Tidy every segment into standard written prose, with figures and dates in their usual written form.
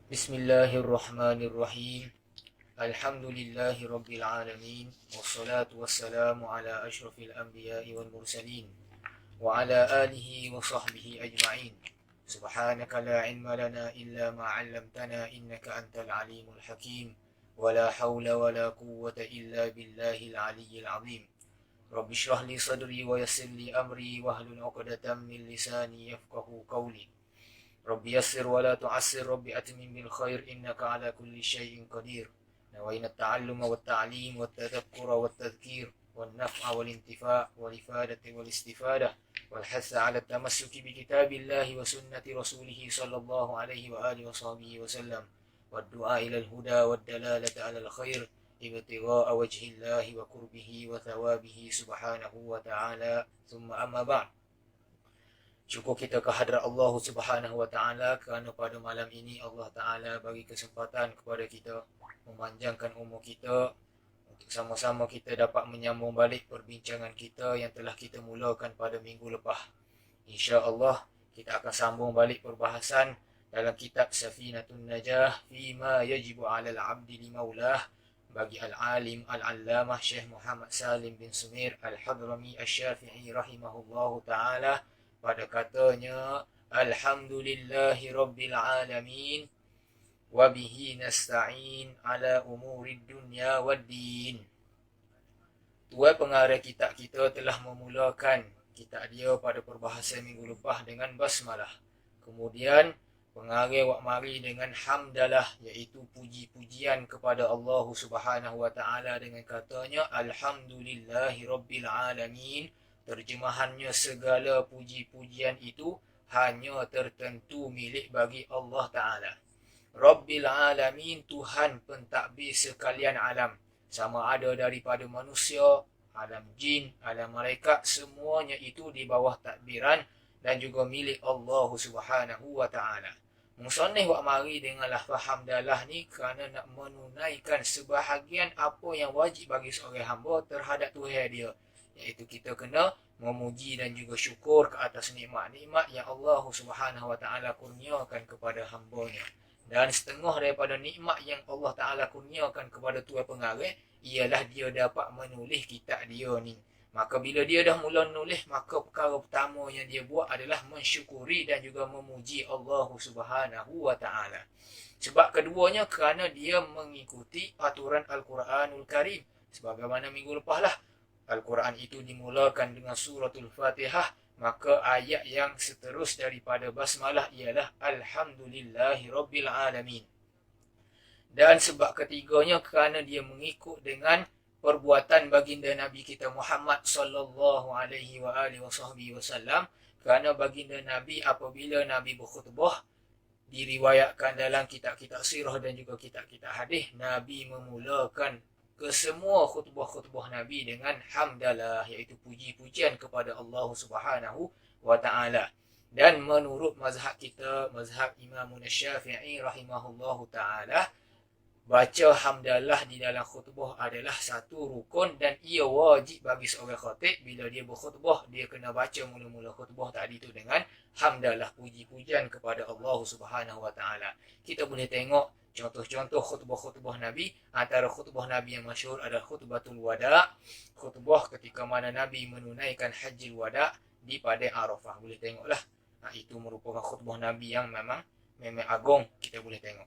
Bismillahirrahmanirrahim. Alhamdulillahi rabbil alamin. Wassalatu wassalamu ala ashrafil anbiya'i wal mursalin wa ala alihi wa sahbihi ajma'in. Subhanaka la ilma lana illa ma 'allamtana innaka antal alimul hakim. Wa la hawla wa la quwwata illa billahil aliyyil 'azim. Rabbi shrah li sadri wa yassir li amri wahlul 'uqdatam min lisani yafqahu qawli. Rabbi yassir wa la tu'assir, Rabbi atmim bil khair, innaka ala kulli syai'in qadir. Nawayna at-ta'alluma wa at-ta'lim wa at-tadhakkura wa at-tadhkir wa an-naf'a wal intifa' wal ifadati wal istifadah wal hatha ala at-tamassuki bi kitabillahi wa sunnati rasulih sallallahu alaihi wa alihi wa sahbihi wa sallam wa ad-du'a ila al-huda wa ad-dalalati ala al-khair ibtigha'a wajhillahi wa qurbihi wa thawabihi subhanahu wa ta'ala. Thumma amma ba'd. Syukur kita kehadrat Allah Subhanahu Wa Taala kerana pada malam ini Allah Taala bagi kesempatan kepada kita memanjangkan umur kita untuk sama-sama kita dapat menyambung balik perbincangan kita yang telah kita mulakan pada minggu lepas. Insya-Allah kita akan sambung balik perbahasan dalam kitab Safinatun Najah fima yajibu 'alal 'abdi li maulah bagi al-alim al-allamah Syekh Muhammad Salim bin Sumair Al-Hadrami Asy-Syafi'i rahimahullahu taala. Pada katanya, Alhamdulillahi Rabbil Alamin, wabihi nasta'in ala umurid dunya wad din. Tuan pengarah kitab kita telah memulakan kitab dia pada perbahasan minggu lepas dengan basmalah. Kemudian, pengarah wak mari dengan hamdalah, iaitu puji-pujian kepada Allah Subhanahu Wa Taala dengan katanya, Alhamdulillahi Rabbil Alamin. Terjemahannya, segala puji-pujian itu hanya tertentu milik bagi Allah Ta'ala. Rabbil Alamin, Tuhan pentadbir sekalian alam. Sama ada daripada manusia, alam jin, alam malaikat, semuanya itu di bawah tadbiran dan juga milik Allah Subhanahu Wa Ta'ala. Musannif wak mari dengan lafaz hamdalah ni kerana nak menunaikan sebahagian apa yang wajib bagi seorang hamba terhadap Tuhan dia. Iaitu kita kena memuji dan juga syukur ke atas nikmat-nikmat yang Allah Subhanahu Wa Taala kurniakan kepada hamba-Nya. Dan setengah daripada nikmat yang Allah Taala kurniakan kepada tuan pengarah ialah dia dapat menulis kitab dia ni. Maka bila dia dah mula menulis, maka perkara pertama yang dia buat adalah mensyukuri dan juga memuji Allah Subhanahu Wa Taala. Sebab keduanya kerana dia mengikuti aturan Al-Quranul Karim. Sebagaimana minggu lepas lah, Al-Quran itu dimulakan dengan suratul Fatihah, maka ayat yang seterus daripada basmalah ialah Alhamdulillahi Rabbil Alamin. Dan sebab ketiganya kerana dia mengikut dengan perbuatan baginda Nabi kita Muhammad sallallahu alaihi wa alihi wasallam, kerana baginda Nabi apabila Nabi berkhutbah, diriwayatkan dalam kitab-kitab sirah dan juga kitab-kitab hadis, Nabi memulakan kesemua khutbah-khutbah Nabi dengan hamdalah, iaitu puji-pujian kepada Allah Subhanahu Wa Taala. Dan menurut mazhab kita, mazhab Imam Syafi'i rahimahullahu taala, baca hamdalah di dalam khutbah adalah satu rukun dan ia wajib bagi seorang khatib. Bila dia berkhutbah, dia kena baca mula-mula khutbah tadi tu dengan hamdalah, puji-pujian kepada Allah Subhanahu Wa Taala. Kita boleh tengok contoh-contoh khutbah-khutbah Nabi. Antara khutbah Nabi yang masyhur adalah khutbatul wada', khutbah ketika mana Nabi menunaikan hajjil wada' di Padang Arafah. Boleh tengoklah. Itu merupakan khutbah Nabi yang memang agung, kita boleh tengok.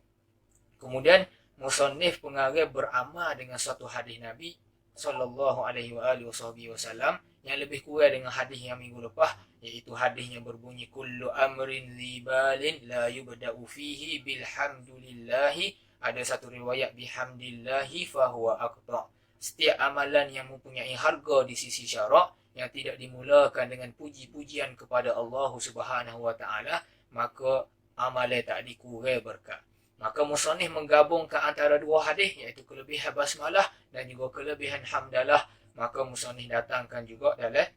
Kemudian musannif pengarah beramal dengan satu hadis Nabi sallallahu alaihi wa alihi wasallam yang lebih kurang dengan hadis yang minggu lepas, iaitu hadis yang berbunyi kullu amrin libalin la yubda'u fihi bilhamdulillahi. Ada satu riwayat bihamdillahi fahuwa aqta'. Setiap amalan yang mempunyai harga di sisi syarak yang tidak dimulakan dengan puji-pujian kepada Allah Subhanahu Wa Taala, maka amalan tak dikurang berkat. Maka musannif menggabungkan antara dua hadis, iaitu kelebihan basmalah dan juga kelebihan hamdalah. Maka musannif datangkan juga dalam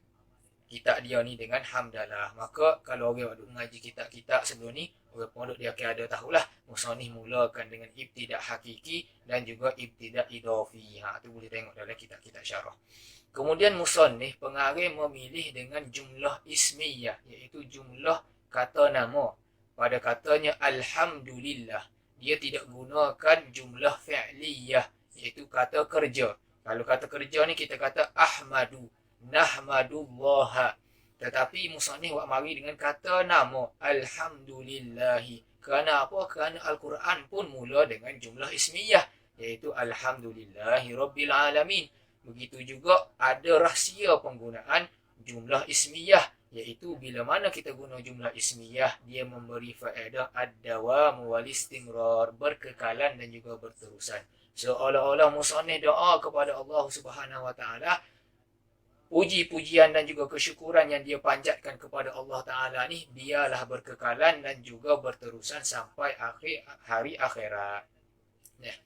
kitab dia ni dengan hamdalah. Maka kalau orang duk mengaji kitab-kitab sebelum ni, orang pondok dia akan ada tahulah musannif mulakan dengan ibtidak hakiki dan juga ibtidak idafi. Tu boleh tengok dalam kitab-kitab syarah. Kemudian musannif pengarah memilih dengan jumlah ismiyah, iaitu jumlah kata nama. Pada katanya Alhamdulillah. dia tidak gunakan jumlah fi'liyah, iaitu kata kerja. Kalau kata kerja ni kita kata ahmadu, nahmadullah. Tetapi musannif buat mari dengan kata nama, alhamdulillahi. Kerana apa? Kerana Al-Quran pun mula dengan jumlah ismiyah, iaitu alhamdulillahi rabbil alamin. Begitu juga ada rahsia penggunaan jumlah ismiyah, iaitu bila mana kita guna jumlah ismiyah, dia memberi faedah ad-dawam wal istimrar, berkekalan dan juga berterusan. Seolah-olah musannif doa kepada Allah Subhanahu wa taala, puji-pujian dan juga kesyukuran yang dia panjatkan kepada Allah Taala ni biarlah berkekalan dan juga berterusan sampai akhir hari akhirat. Nah,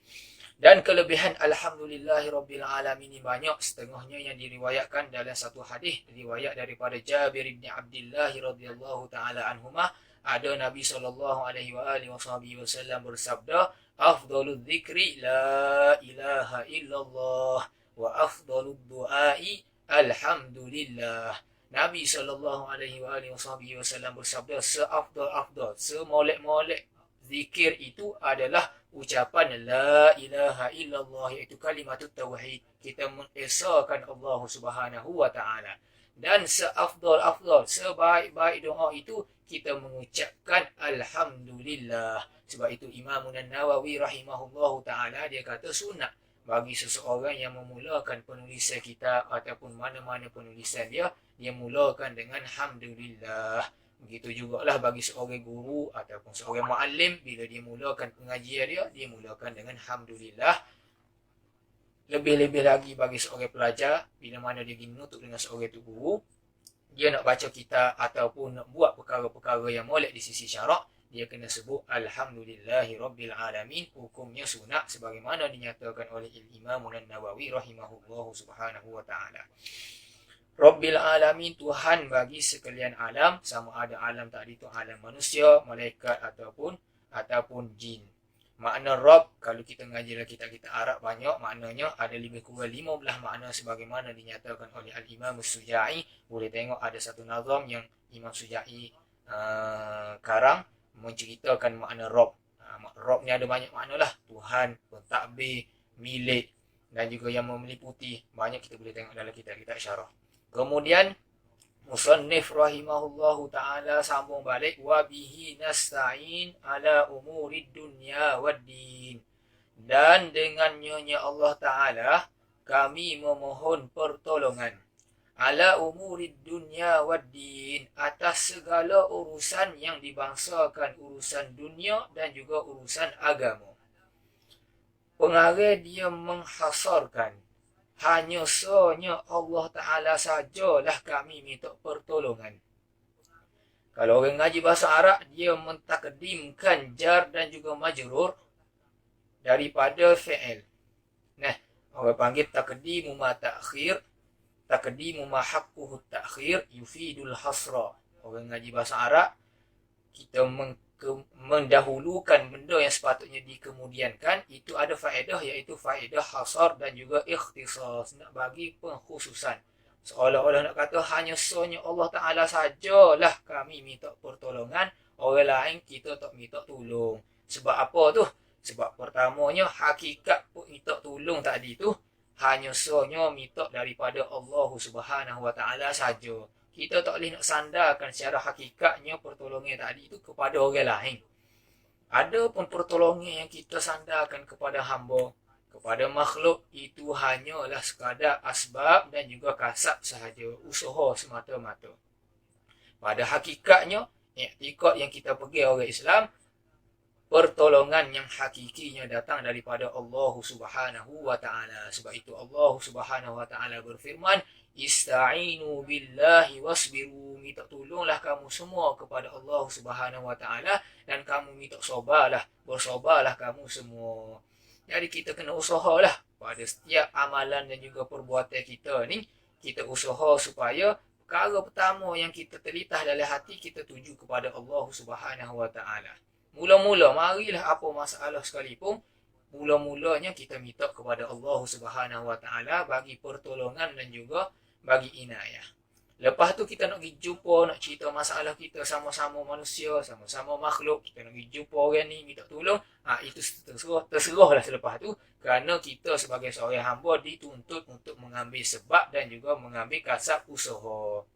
dan kelebihan alhamdulillahirabbil alamin ini banyak, setengahnya yang diriwayatkan dalam satu hadis riwayat daripada Jabir bin Abdullah radhiyallahu taala anhuma. Ada Nabi sallallahu alaihi wasallam bersabda, afdalul dzikri la ilaha illallah wa afdalud duai alhamdulillah. Nabi sallallahu alaihi wasallam bersabda, seafdal-afdal, semolek-molek zikir itu adalah ucapan la ilaha illallah, iaitu kalimatut tauhid. Kita mengesahkan Allah Subhanahu wa taala. Dan seafdal-afdal, sebaik-baik doa itu kita mengucapkan alhamdulillah. Sebab itu Imam An-Nawawi rahimahullahu taala dia kata sunat bagi seseorang yang memulakan penulisan kitab ataupun mana-mana penulisan dia mulakan dengan alhamdulillah. Begitu jugalah bagi seorang guru ataupun seorang muallim, bila dia mulakan pengajian dia mulakan dengan alhamdulillah. Lebih-lebih lagi bagi seorang pelajar, bila mana dia ingin menutup dengan seorang tu guru, dia nak baca kitab ataupun nak buat perkara-perkara yang molek di sisi syarak, dia kena sebut alhamdulillahi rabbil alamin. Hukumnya sunat sebagaimana dinyatakan oleh Imam An-Nawawi rahimahullahu subhanahu wa ta'ala. Rabbil alamin, Tuhan bagi sekalian alam, sama ada alam tadi itu alam manusia, malaikat ataupun jin. Makna Rabb, kalau kita mengaji kitab-kitab Arab banyak, maknanya ada lebih kurang 15 makna sebagaimana dinyatakan oleh Al-Imam As-Suja'i. Boleh tengok ada satu nazam yang Imam Suja'i karang menceritakan makna Rabb. Rabb ni ada banyak makna lah. Tuhan, pentadbir, milik dan juga yang meliputi. Banyak kita boleh tengok dalam kitab-kitab syarah. Kemudian musannif rahimahullahu ta'ala sambung balik, wa bihi nasta'in ala umurid dunya waddin. Dan dengannya Allah Ta'ala kami memohon pertolongan ala umurid dunya waddin, atas segala urusan yang dibangsakan, urusan dunia dan juga urusan agama. Pengarah dia menghasarkan, hanya sanya Allah Ta'ala sajalah kami minta pertolongan. Kalau orang ngaji bahasa Arab, dia mentakdimkan jar dan juga majrur daripada fi'il. Nah, orang panggil takdimu ma ta'khir, takdimu ma haqquhu ta'khir yufidul hasra. Orang ngaji bahasa Arab, kita mendahulukan benda yang sepatutnya dikemudiankan, itu ada faedah, iaitu faedah hasar dan juga ikhtisas, nak bagi pengkhususan. Seolah-olah nak kata hanya sanya Allah Ta'ala sajalah kami minta pertolongan, orang lain kita tak minta tolong. Sebab apa tu? Sebab pertamanya hakikat minta tolong tadi tu hanya sanya minta daripada Allah Subhanahu Wa Ta'ala saja. Kita tak boleh nak sandarkan secara hakikatnya pertolongan tadi itu kepada orang lain. Ada pun pertolongan yang kita sandarkan kepada hamba, kepada makhluk, itu hanyalah sekadar asbab dan juga kasab sahaja, usaha semata-mata. Pada hakikatnya, i'tikad yang kita pegang orang Islam, pertolongan yang hakikinya datang daripada Allah Subhanahu Wa Ta'ala. Sebab itu Allah Subhanahu Wa Ta'ala berfirman, ista'inu billahi wasbiru, minta tolonglah kamu semua kepada Allah Subhanahu Wa Ta'ala dan kamu minta sabarlah, bersabarlah kamu semua. Jadi kita kena usahalah pada setiap amalan dan juga perbuatan kita ni, kita usaha supaya perkara pertama yang kita terlintas dalam hati, kita tuju kepada Allah Subhanahu Wa Ta'ala. Mula-mula, marilah apa masalah sekalipun, mula-mulanya kita minta kepada Allah Subhanahu Wa Ta'ala bagi pertolongan dan juga bagi inayah. Lepas tu kita nak pergi jumpa, nak cerita masalah kita, sama-sama manusia, sama-sama makhluk, kita nak pergi jumpa orang ni, minta tolong, itu terserahlah selepas tu, kerana kita sebagai seorang hamba dituntut untuk mengambil sebab dan juga mengambil kasab usaha.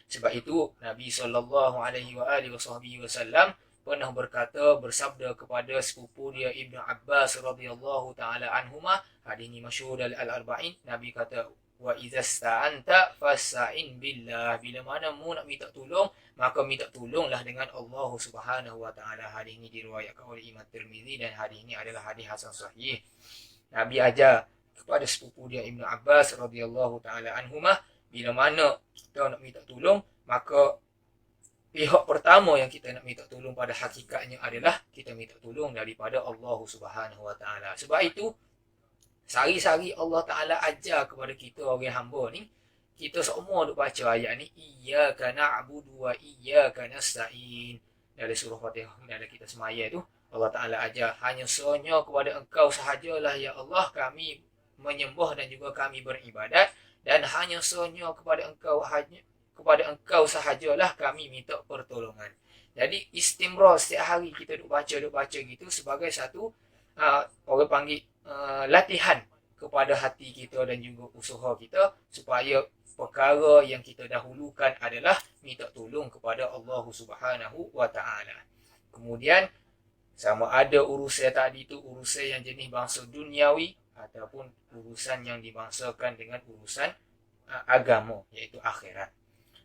Sebab itu Nabi SAW pernah bersabda kepada sepupu dia Ibnu Abbas radhiyallahu taala anhuma, hadis ini masyhur dalam Al-Arba'in. Nabi kata, wa idza sta'anta fasta'in billah. Bila mana mu nak minta tolong, maka minta tolonglah dengan Allah Subhanahu wa taala. Hadis ini diriwayatkan oleh Imam Tirmizi dan hadis ini adalah hadis hasan sahih. Nabi ajar kepada sepupu dia Ibnu Abbas radhiyallahu taala anhumah, bila mana kita nak minta tolong, maka pihak pertama yang kita nak minta tolong pada hakikatnya adalah kita minta tolong daripada Allah Subhanahu wa taala. Sebab itu sehari-hari Allah Ta'ala ajar kepada kita orang hamba ni, kita semua duk baca ayat ni, iyyaka na'budu wa iyyaka nasta'in. Dalam surah Fatihah, dalam kita semaya tu, Allah Ta'ala ajar, hanya seronyo kepada engkau sahajalah ya Allah kami menyembah dan juga kami beribadat, dan hanya seronyo kepada engkau sahajalah kami minta pertolongan. Jadi istimrar setiap hari kita duk baca gitu sebagai satu orang panggil latihan kepada hati kita dan juga usaha kita, supaya perkara yang kita dahulukan adalah minta tolong kepada Allah Subhanahu wa taala. Kemudian sama ada urusan tadi itu urusan yang jenis bangsa duniawi ataupun urusan yang dibangsakan dengan urusan agama, iaitu akhirat.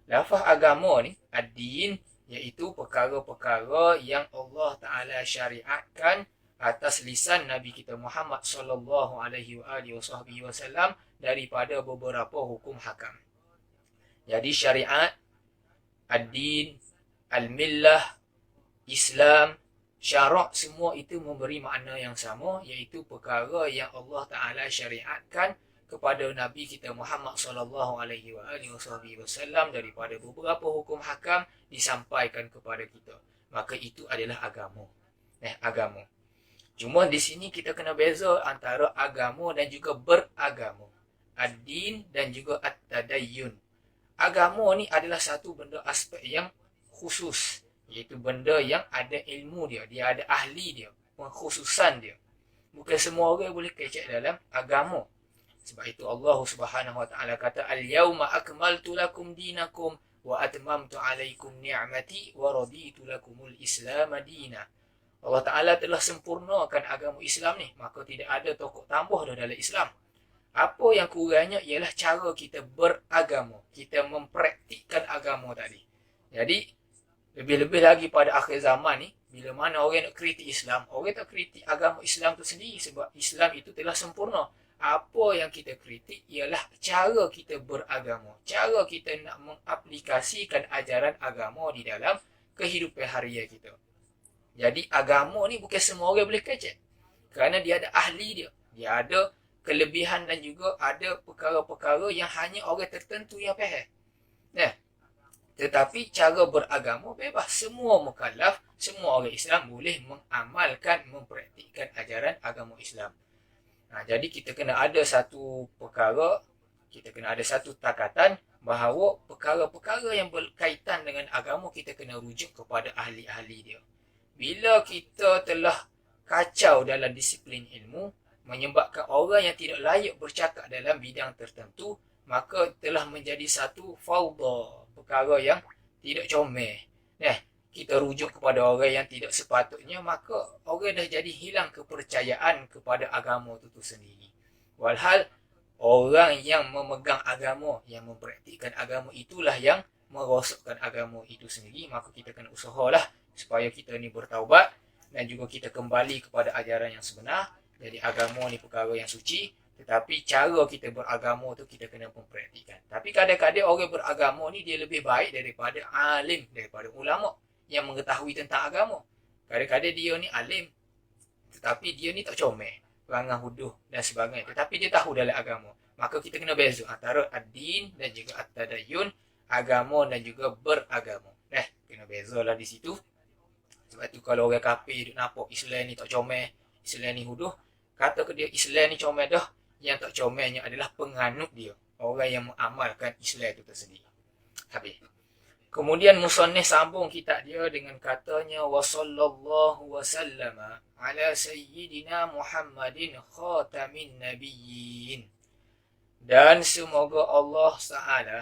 Lafaz agama ni, ad-din, iaitu perkara-perkara yang Allah Ta'ala syariatkan atas lisan Nabi kita Muhammad sallallahu alaihi wasallam daripada beberapa hukum hakam. Jadi syariat, ad-din, al-millah, Islam, syarak, semua itu memberi makna yang sama, iaitu perkara yang Allah Ta'ala syariatkan kepada Nabi kita Muhammad sallallahu alaihi wasallam daripada beberapa hukum hakam disampaikan kepada kita. Maka itu adalah agama. Agama. Cuma di sini kita kena beza antara agama dan juga beragama. Ad-din dan juga at-tadayyun. Agama ni adalah satu benda aspek yang khusus, iaitu benda yang ada ilmu dia, dia ada ahli dia, pengkhususan dia. Bukan semua orang boleh kecek dalam agama. Sebab itu Allah Subhanahu wa taala kata, al-yauma akmaltu lakum dinakum wa atmamtu alaikum ni'mati wa raditu lakumul Islam madina. Allah Ta'ala telah sempurnakan agama Islam ni, maka tidak ada tokok tambah dah dalam Islam. Apa yang kurangnya ialah cara kita beragama, kita mempraktikkan agama tadi. Jadi lebih-lebih lagi pada akhir zaman ni, bila mana orang nak kritik Islam, orang tak kritik agama Islam tu sendiri, sebab Islam itu telah sempurna. Apa yang kita kritik ialah cara kita beragama, cara kita nak mengaplikasikan ajaran agama di dalam kehidupan harian kita. Jadi agama ni bukan semua orang boleh kecek, kerana dia ada ahli dia, dia ada kelebihan dan juga ada perkara-perkara yang hanya orang tertentu yang faham. Tetapi cara beragama bebas, semua mukallaf, semua orang Islam boleh mengamalkan, mempraktikkan ajaran agama Islam. Jadi kita kena ada satu perkara, kita kena ada satu takatan bahawa perkara-perkara yang berkaitan dengan agama kita kena rujuk kepada ahli-ahli dia. Bila kita telah kacau dalam disiplin ilmu, menyebabkan orang yang tidak layak bercakap dalam bidang tertentu, maka telah menjadi satu fawda, perkara yang tidak comel. Kita rujuk kepada orang yang tidak sepatutnya, maka orang dah jadi hilang kepercayaan kepada agama itu sendiri. Walhal orang yang memegang agama, yang mempraktikkan agama itulah yang merosakkan agama itu sendiri. Maka kita kena usahalah supaya kita ni bertaubat dan juga kita kembali kepada ajaran yang sebenar. Jadi agama ni perkara yang suci, tetapi cara kita beragama tu kita kena mempraktikkan. Tapi kadang-kadang orang beragama ni dia lebih baik daripada alim, daripada ulama yang mengetahui tentang agama. Kadang-kadang dia ni alim, tetapi dia ni tak comel, perangai huduh dan sebagainya, tetapi dia tahu dalam agama. Maka kita kena beza antara ad-din dan juga at-tadayyun, agama dan juga beragama. Kena bezalah di situ. Sebab tu kalau orang kafir nampak Islam ni tak comel, Islam ni huduh, kata ke dia Islam ni comel dah, yang tak comelnya adalah penganut dia, orang yang mengamalkan Islam itu tersendiri. Habis. Kemudian musannif sambung kitab dia dengan katanya wa sallallahu wa sallama ala sayyidina Muhammadin khatamin nabiyyin. Dan semoga Allah Taala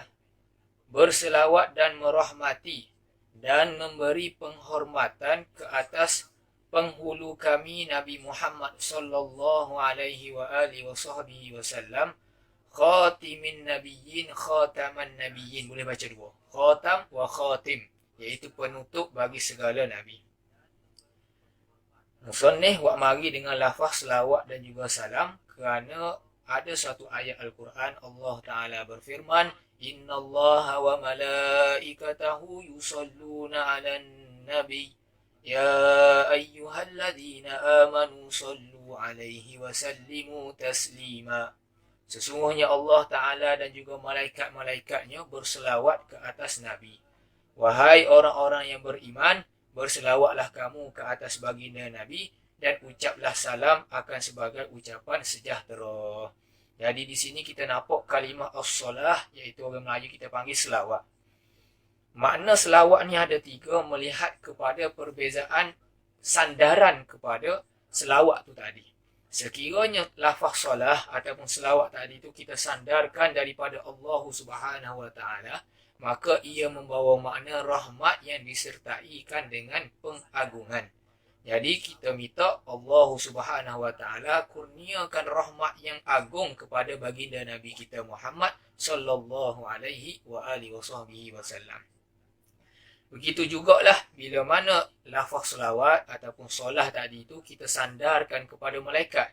berselawat dan merahmati dan memberi penghormatan ke atas penghulu kami Nabi Muhammad sallallahu alaihi wa alihi wasallam, khatimin nabiyyin, khataman nabiyyin. Boleh baca dua, khatam wa khatim, iaitu penutup bagi segala nabi. Musannif buat mari dengan lafaz selawat dan juga salam kerana ada satu ayat Al-Quran Allah Ta'ala berfirman, innallaha wa malaikatahu yusalluna 'alan nabi ya ayyuhalladzina amanu sallu 'alaihi wa sallimu taslima. Sesungguhnya Allah Ta'ala dan juga malaikat-malaikatnya berselawat ke atas Nabi. Wahai orang-orang yang beriman, berselawatlah kamu ke atas baginda Nabi dan ucaplah salam akan sebagai ucapan sejahtera. Jadi di sini kita nampak kalimah as-salah, iaitu orang Melayu kita panggil selawat. Makna selawat ni ada tiga, melihat kepada perbezaan sandaran kepada selawat tu tadi. Sekiranya lafaz salah ataupun selawat tadi tu kita sandarkan daripada Allah Subhanahu Wa Taala, maka ia membawa makna rahmat yang disertaikan dengan pengagungan. Jadi kita minta Allah Subhanahu Wa Taala kurniakan rahmat yang agung kepada baginda Nabi kita Muhammad sallallahu alaihi wa alihi wasallam. Begitu jugalah bila mana lafaz selawat ataupun solah tadi itu kita sandarkan kepada malaikat.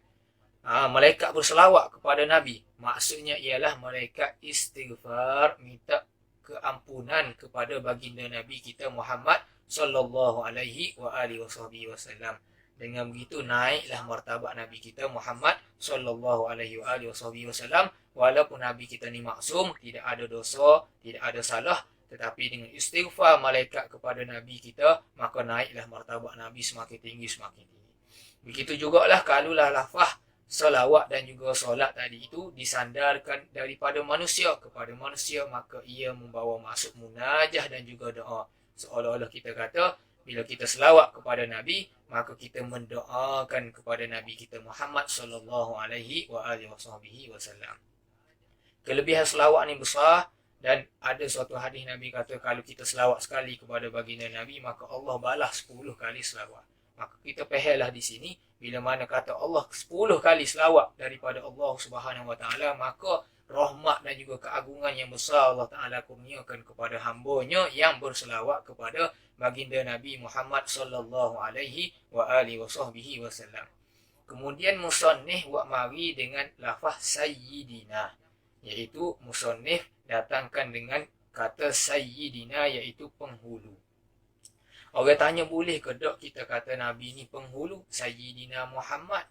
Malaikat berselawat kepada Nabi. Maksudnya ialah malaikat istighfar, minta keampunan kepada baginda Nabi kita Muhammad sallallahu alaihi wa alihi wasallam. Dengan begitu naiklah martabat Nabi kita Muhammad sallallahu alaihi wa alihi wasallam, walaupun Nabi kita ni maksum, tidak ada dosa, tidak ada salah, tetapi dengan istighfar malaikat kepada Nabi kita, maka naiklah martabat Nabi semakin tinggi, semakin tinggi. Begitu jugalah kalaulah lafaz salawat dan juga solat tadi itu disandarkan daripada manusia kepada manusia, maka ia membawa maksud munajah dan juga doa. Seolah-olah kita kata, bila kita selawat kepada Nabi, maka kita mendoakan kepada Nabi kita Muhammad sallallahu alaihi wa alihi wasallam. Kelebihan selawat ni besar. Dan ada suatu hadis Nabi kata kalau kita selawat sekali kepada baginda Nabi, maka Allah balas 10 kali selawat. Maka kita fahamlah di sini, bila mana kata Allah 10 kali selawat daripada Allah Subhanahu Wa Taala, maka rahmat dan juga keagungan yang besar Allah Ta'ala kurniakan kepada hamba-Nya yang berselawat kepada baginda Nabi Muhammad sallallahu alaihi wa alihi wasallam. Kemudian musannif buat mari dengan lafaz sayyidina, iaitu musannif datangkan dengan kata sayyidina, iaitu penghulu. Orang tanya, boleh ke tak kita kata Nabi ni penghulu, Sayyidina Muhammad?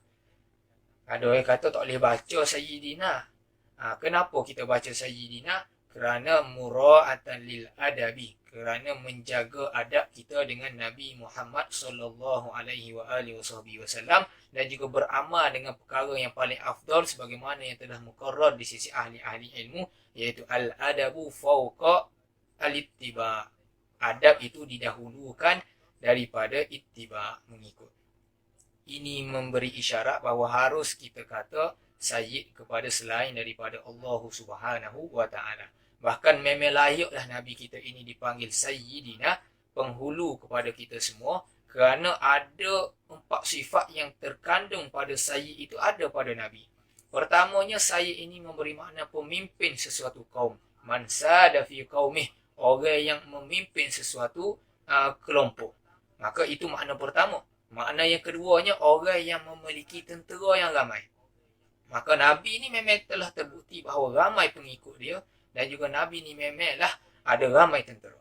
Ada orang kata tak boleh baca sayyidina. Kenapa kita baca sayyidina? Kerana mura'atan lil adabi, kerana menjaga adab kita dengan Nabi Muhammad sallallahu alaihi wa alihi wasallam, dan juga beramal dengan perkara yang paling afdal sebagaimana yang telah muqarrar di sisi ahli-ahli ilmu, iaitu al-adabu fawqa al-ittiba. Adab itu didahulukan daripada ittiba, mengikut. Ini memberi isyarat bahawa harus kita kata sayyid kepada selain daripada Allah Subhanahu wa Ta'ala. Bahkan memang layaklah Nabi kita ini dipanggil sayyidina, penghulu kepada kita semua, kerana ada 4 sifat yang terkandung pada sayyid itu ada pada Nabi. Pertamanya, sayyid ini memberi makna pemimpin sesuatu kaum. Man sada fi qaumih, orang yang memimpin sesuatu kelompok. Maka itu makna pertama. Makna yang keduanya, orang yang memiliki tentera yang ramai. Maka Nabi ni memang telah terbukti bahawa ramai pengikut dia, dan juga Nabi ni memanglah ada ramai tentera.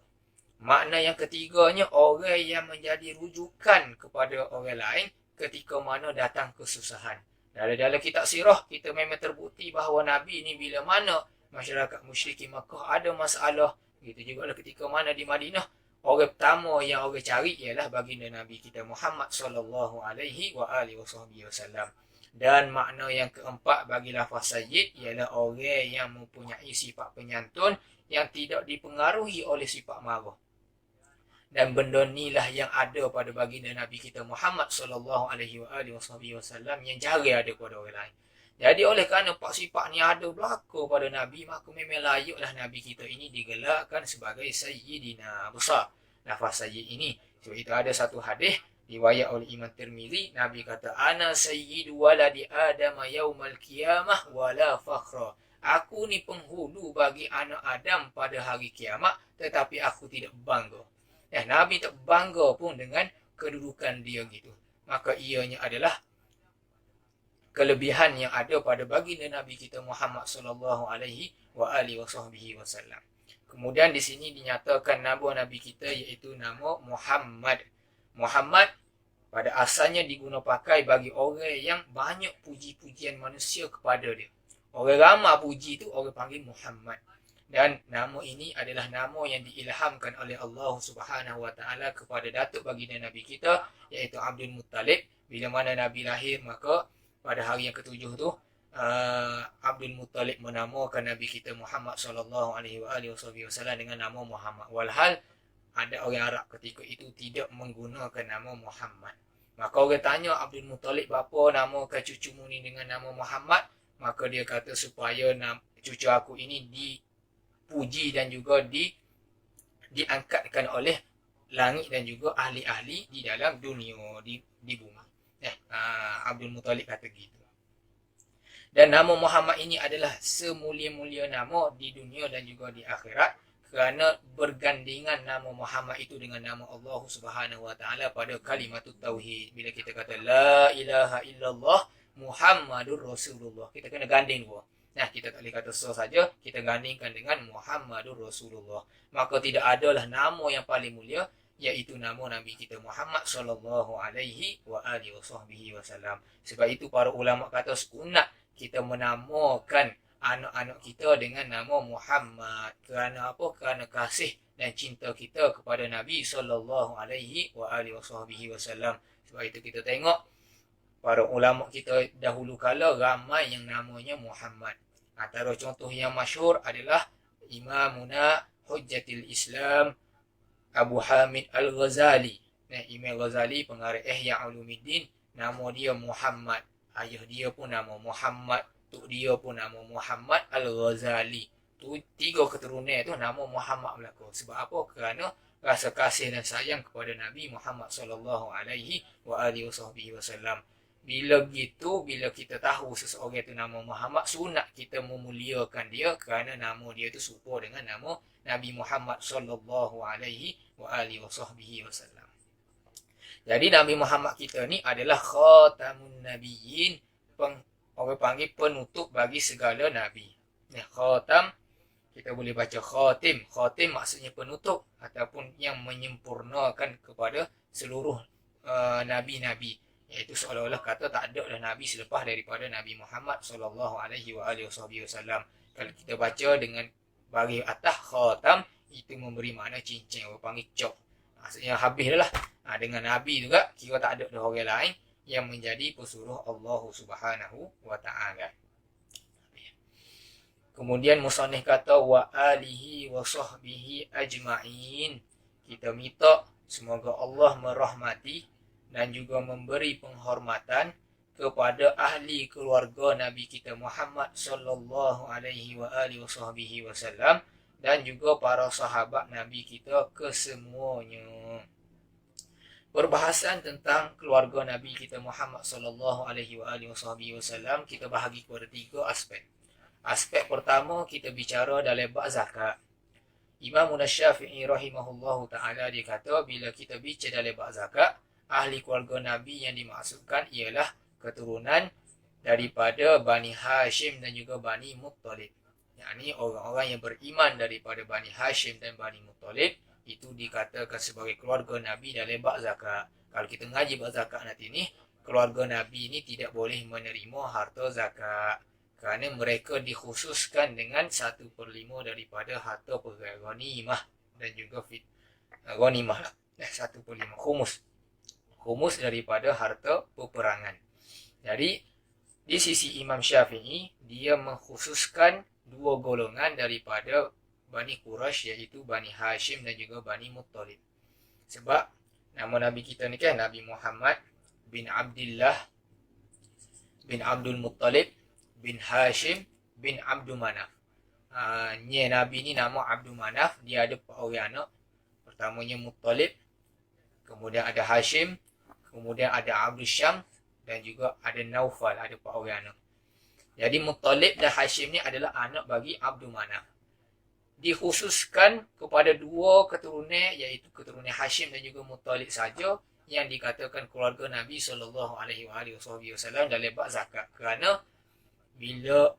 Makna yang ketiganya, orang yang menjadi rujukan kepada orang lain ketika mana datang kesusahan. Dalam kitab sirah, kita memang terbukti bahawa Nabi ni bila mana masyarakat musyrikin Makkah ada masalah, begitu juga ketika mana di Madinah, orang pertama yang orang cari ialah baginda Nabi kita Muhammad sallallahu alaihi wa alihi wasallam. Dan makna yang keempat bagi lafaz sayyid ialah orang yang mempunyai sifat penyantun yang tidak dipengaruhi oleh sifat marah. Dan benda inilah yang ada pada baginda Nabi kita Muhammad sallallahu alaihi wasallam yang jarang ada pada orang lain. Jadi oleh kerana empat sifat ni ada berlaku pada Nabi, maka memang layaklah Nabi kita ini digelarkan sebagai Sayyidina besar. Lafaz Sayyid ini. Sebab itu ada satu hadis riwayat oleh Imam Tirmizi, Nabi kata, Ana sayyidu waladi Adam yaumal qiyamah wala fakhra. Aku ni penghulu bagi anak Adam pada hari kiamat, tetapi aku tidak bangga. Nabi tak bangga pun dengan kedudukan dia gitu. Maka ianya adalah kelebihan yang ada pada baginda Nabi kita Muhammad sallallahu alaihi wasallam. Kemudian di sini dinyatakan nama Nabi kita iaitu nama Muhammad. Muhammad pada asalnya diguna pakai bagi orang yang banyak puji-pujian manusia kepada dia. Orang ramai puji tu orang panggil Muhammad. Dan nama ini adalah nama yang diilhamkan oleh Allah Subhanahu Wa Taala kepada datuk baginda Nabi kita iaitu Abdul Muttalib. Bila mana Nabi lahir, maka pada hari yang ketujuh tu Abdul Muttalib menamakan Nabi kita Muhammad sallallahu alaihi wasallam dengan nama Muhammad. Walhal ada orang Arab ketika itu tidak menggunakan nama Muhammad. Maka orang tanya Abdul Muttalib, bapa namakan cucumu ni dengan nama Muhammad? Maka dia kata supaya cucu aku ini dipuji dan juga diangkatkan oleh langit dan juga ahli-ahli di dalam dunia, di bumi. Abdul Muttalib kata gitu. Dan nama Muhammad ini adalah semulia-mulia nama di dunia dan juga di akhirat, kerana bergandingan nama Muhammad itu dengan nama Allah Subhanahu Wa Taala pada kalimatut tauhid. Bila kita kata la ilaha illallah Muhammadur Rasulullah, kita kena ganding dua. Kita tak boleh kata so saja, kita gandingkan dengan Muhammadur Rasulullah. Maka tidak adalah nama yang paling mulia iaitu nama Nabi kita Muhammad sallallahu alaihi wasallam. Sebab itu para ulama kata sunat kita menamakan anak-anak kita dengan nama Muhammad. Kerana apa? Kerana kasih dan cinta kita kepada Nabi sallallahu alaihi wasallam. Sebab itu kita tengok para ulama kita dahulu kala ramai yang namanya Muhammad. Antara contoh yang masyhur adalah Imamuna Hujjatul Islam Abu Hamid Al-Ghazali. Imam Ghazali pengarang Ihya Ulumuddin, nama dia Muhammad. Ayah dia pun nama Muhammad, tok dia pun nama Muhammad Al-Ghazali. Tu tiga keturunan tu nama Muhammad berlaku. Sebab apa? Kerana rasa kasih dan sayang kepada Nabi Muhammad sallallahu alaihi wasallam. Bila kita tahu seseorang itu nama Muhammad, sunat kita memuliakan dia kerana nama dia itu serupa dengan nama Nabi Muhammad sallallahu alaihi wasallam. Jadi Nabi Muhammad kita ni adalah khatamun nabiyyin, orang panggil penutup bagi segala nabi. Khatam kita boleh baca khatim. Khatim maksudnya penutup ataupun yang menyempurnakan kepada seluruh nabi-nabi. Iaitu seolah-olah kata tak ada dah nabi selepas daripada Nabi Muhammad sallallahu alaihi wasallam. Kalau kita baca dengan bagi atas khatam, itu memberi makna cincin, orang panggil cok. Maksudnya habis dah lah. Dengan nabi juga kira tak ada dah orang lain yang menjadi pesuruh Allah Subhanahu wa taala. Kemudian musannif kata wa alihi wa sahbihi ajma'in. Kita minta semoga Allah merahmati dan juga memberi penghormatan kepada ahli keluarga Nabi kita Muhammad sallallahu alaihi wasallam dan juga para sahabat Nabi kita kesemuanya. Perbahasan tentang keluarga Nabi kita Muhammad sallallahu alaihi wasallam kita bahagi kepada tiga aspek. Aspek pertama kita bicara dalam bab zakat. Imam Syafi'i rahimahullahu taala dia kata bila kita bicara dalam bab zakat, ahli keluarga Nabi yang dimaksudkan ialah keturunan daripada Bani Hashim dan juga Bani Muttalib. Yakni orang-orang yang beriman daripada Bani Hashim dan Bani Muttalib itu dikatakan sebagai keluarga Nabi dalam bab zakat. Kalau kita ngaji bab zakat nanti ni, keluarga Nabi ni tidak boleh menerima harta zakat kerana mereka dikhususkan dengan 1/5 daripada harta perkara ghanimah dan juga ghanimah lah. 1/5 khumus daripada harta peperangan. Jadi Di sisi Imam Syafi'i, dia mengkhususkan dua golongan daripada Bani Quraisy, iaitu Bani Hashim dan juga Bani Muttalib. Sebab nama Nabi kita ni kan Nabi Muhammad bin Abdullah bin Abdul Muttalib bin Hashim bin Abdul Manaf. Nabi ni nama Abdul Manaf, dia ada 4 orang anak. Pertamanya Muttalib, kemudian ada Hashim, kemudian ada Abdul Syams dan juga ada Naufal, ada 4 orang anak. Jadi Muttalib dan Hashim ni adalah anak bagi Abdul Manaf. Dikhususkan kepada 2 keturunan, iaitu keturunan Hashim dan juga Muttalib saja yang dikatakan keluarga Nabi SAW dalam bab zakat. Kerana bila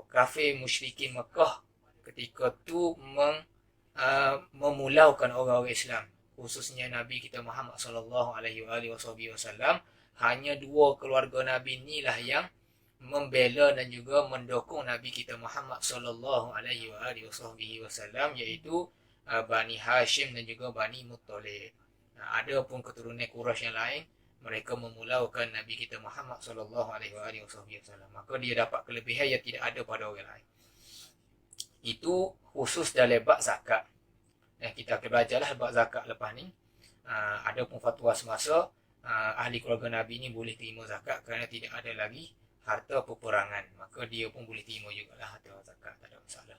kafir musyrikin Mekah ketika tu memulaukan orang-orang Islam, khususnya Nabi kita Muhammad SAW, hanya 2 keluarga Nabi inilah yang membela dan juga mendukung Nabi kita Muhammad SAW, iaitu Bani Hashim dan juga Bani Muttalib. Ada pun keturunan Quraisy yang lain, mereka memulaukan Nabi kita Muhammad SAW. Maka dia dapat kelebihan yang tidak ada pada orang lain. Itu khusus dalam bab zakat. Kita akan belajarlah bab zakat lepas ni. Ada pun fatwa semasa ahli keluarga Nabi ni boleh terima zakat kerana tidak ada lagi harta peperangan. Maka dia pun boleh terima jugalah harta zakat, tak ada masalah.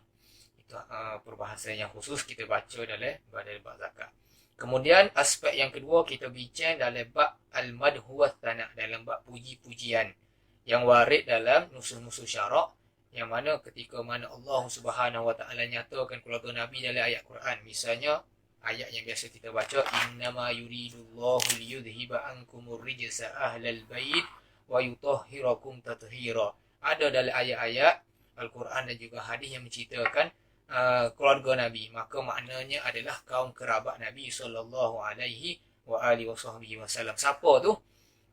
Itu perbahasan yang khusus kita baca dalam bab zakat. Kemudian aspek yang kedua kita bincang dalam bab al-madhu wa thana', dalam bab puji-pujian yang warid dalam nusus-nusus syarak, yang mana ketika mana Allah Subhanahu wa taala nyatakan keluarga Nabi dalam ayat Quran. Misalnya ayat yang biasa kita baca, innama yuridullahu liyudhhiba ankumur rijsa ahlal bait wa yutahhirakum tathira. Ada dalam ayat-ayat Al-Quran dan juga hadis yang menceritakan keluarga Nabi. Maka maknanya adalah kaum kerabat Nabi SAW. Siapa tu?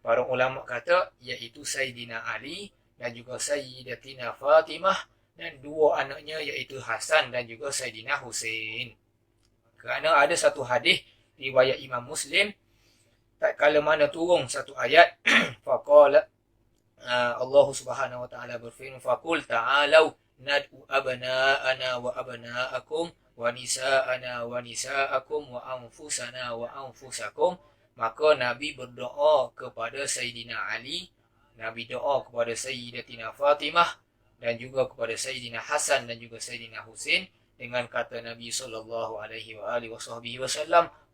Para ulama kata iaitu Sayyidina Ali dan juga Sayyidatina Fatimah dan 2 anaknya iaitu Hasan dan juga Sayyidina Husain. Kerana ada satu hadis riwayat Imam Muslim, tak kala mana turun satu ayat faqala Allah Subhanahu wa taala berfirman, faqul ta'alu nad'u abna'ana wa abna'akum wa nisa'ana wa nisa'akum wa anfusana wa anfusakum. Maka Nabi berdoa kepada Sayyidina Ali, Nabi doa kepada Sayyidatina Fatimah dan juga kepada Sayyidina Hasan dan juga Sayyidina Husain dengan kata Nabi SAW,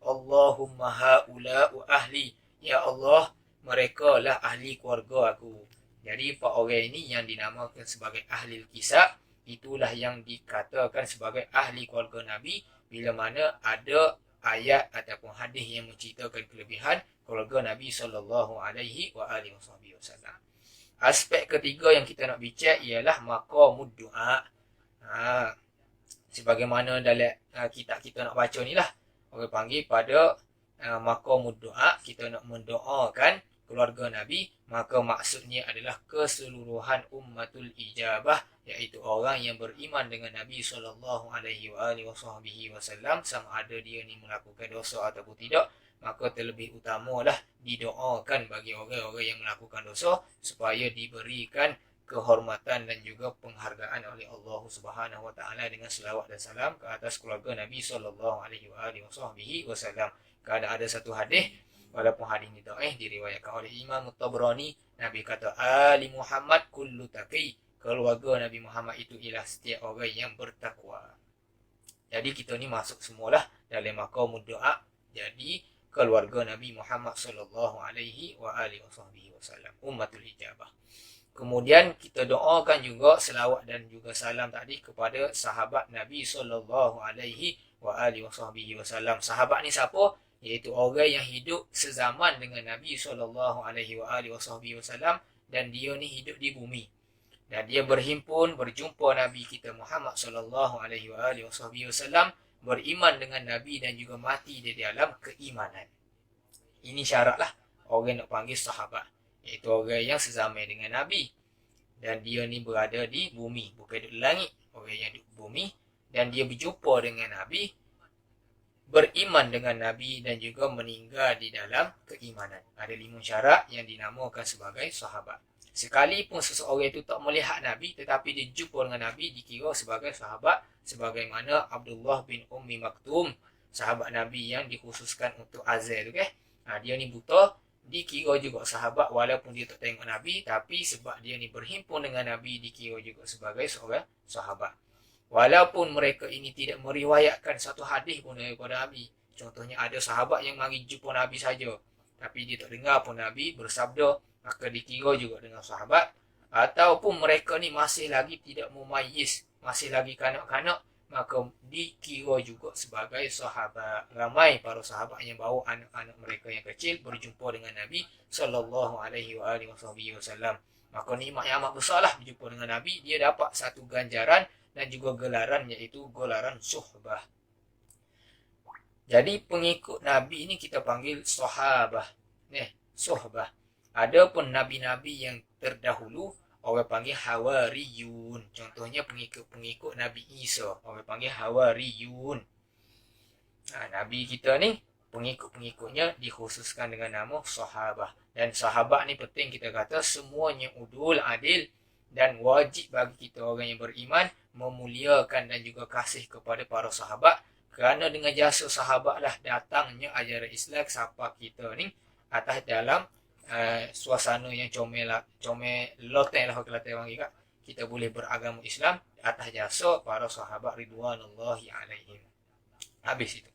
Allahumma ha'ula'u ahli, ya Allah, mereka lah ahli keluarga aku. Jadi 4 orang ini yang dinamakan sebagai ahli kisah, itulah yang dikatakan sebagai ahli keluarga Nabi bila mana ada ayat ataupun hadis yang menceritakan kelebihan keluarga Nabi SAW. Aspek ketiga yang kita nak bincang ialah maqamud du'a. Sebagaimana dalam kitab kita nak baca ni lah, orang panggil pada maqamud du'a, kita nak mendoakan keluarga Nabi. Maka maksudnya adalah keseluruhan ummatul ijabah, iaitu orang yang beriman dengan Nabi SAW, sama ada dia ni melakukan dosa ataupun tidak. Maka terlebih utamalah didoakan bagi orang-orang yang melakukan dosa supaya diberikan kehormatan dan juga penghargaan oleh Allah Subhanahu wa taala dengan selawat dan salam ke atas keluarga Nabi SAW. Kerana ada satu hadis, walaupun hadis ini dhaif, diriwayatkan oleh Imam Tabrani, Nabi kata Ali Muhammad kullu taqi, keluarga Nabi Muhammad itu ialah setiap orang yang bertakwa. Jadi kita ni masuk semualah dalam maqamud doa. Jadi keluarga Nabi Muhammad SAW, ummatul ijabah. Kemudian kita doakan juga selawat dan juga salam tadi kepada sahabat Nabi SAW. Sahabat ni siapa? Iaitu orang yang hidup sezaman dengan Nabi SAW dan dia ni hidup di bumi. Dan dia berjumpa Nabi kita Muhammad SAW, beriman dengan Nabi dan juga mati di dalam keimanan. Ini syaratlah orang nak panggil sahabat, iaitu orang yang sezaman dengan Nabi dan dia ni berada di bumi, bukan duduk di langit. Orang yang duduk di bumi dan dia berjumpa dengan Nabi, beriman dengan Nabi dan juga meninggal di dalam keimanan. Ada 5 syarat yang dinamakan sebagai sahabat. Sekalipun seseorang itu tak melihat Nabi, tetapi dia jumpa dengan Nabi, dikira sebagai sahabat, sebagaimana Abdullah bin Ummi Maktum, sahabat Nabi yang dikhususkan untuk azal tu dia ni buta, dikira juga sahabat walaupun dia tak tengok Nabi, tapi sebab dia ni berhimpun dengan Nabi, dikira juga sebagai seorang sahabat. Walaupun mereka ini tidak meriwayatkan satu hadis pun daripada Nabi. Contohnya ada sahabat yang mari jumpa Nabi saja, tapi dia tak dengar pun Nabi bersabda, maka dikira juga dengan sahabat. Ataupun mereka ni masih lagi tidak mumayyiz, masih lagi kanak-kanak, maka dikira juga sebagai sahabat. Ramai para sahabat yang bawa anak-anak mereka yang kecil berjumpa dengan Nabi sallallahu alaihi wasallam. Maka nikmat yang amat besarlah berjumpa dengan Nabi. Dia dapat satu ganjaran dan juga gelaran, iaitu gelaran suhbah. Jadi pengikut Nabi ini kita panggil sahabah. Suhbah. Ada pun nabi-nabi yang terdahulu, orang panggil hawariyun. Contohnya pengikut Nabi Isa, orang panggil hawariyun. Nabi kita ni, pengikut-pengikutnya dikhususkan dengan nama sahabah. Dan sahabat ni penting kita kata semuanya udul, adil, dan wajib bagi kita orang yang beriman memuliakan dan juga kasih kepada para sahabat. Kerana dengan jasa sahabatlah datangnya ajaran Islam siapa kita ni atas dalam suasana yang comel loteng lah kalau kita kita boleh beragama Islam atas jasa para sahabat ridwanullahi alaihim. Habis itu.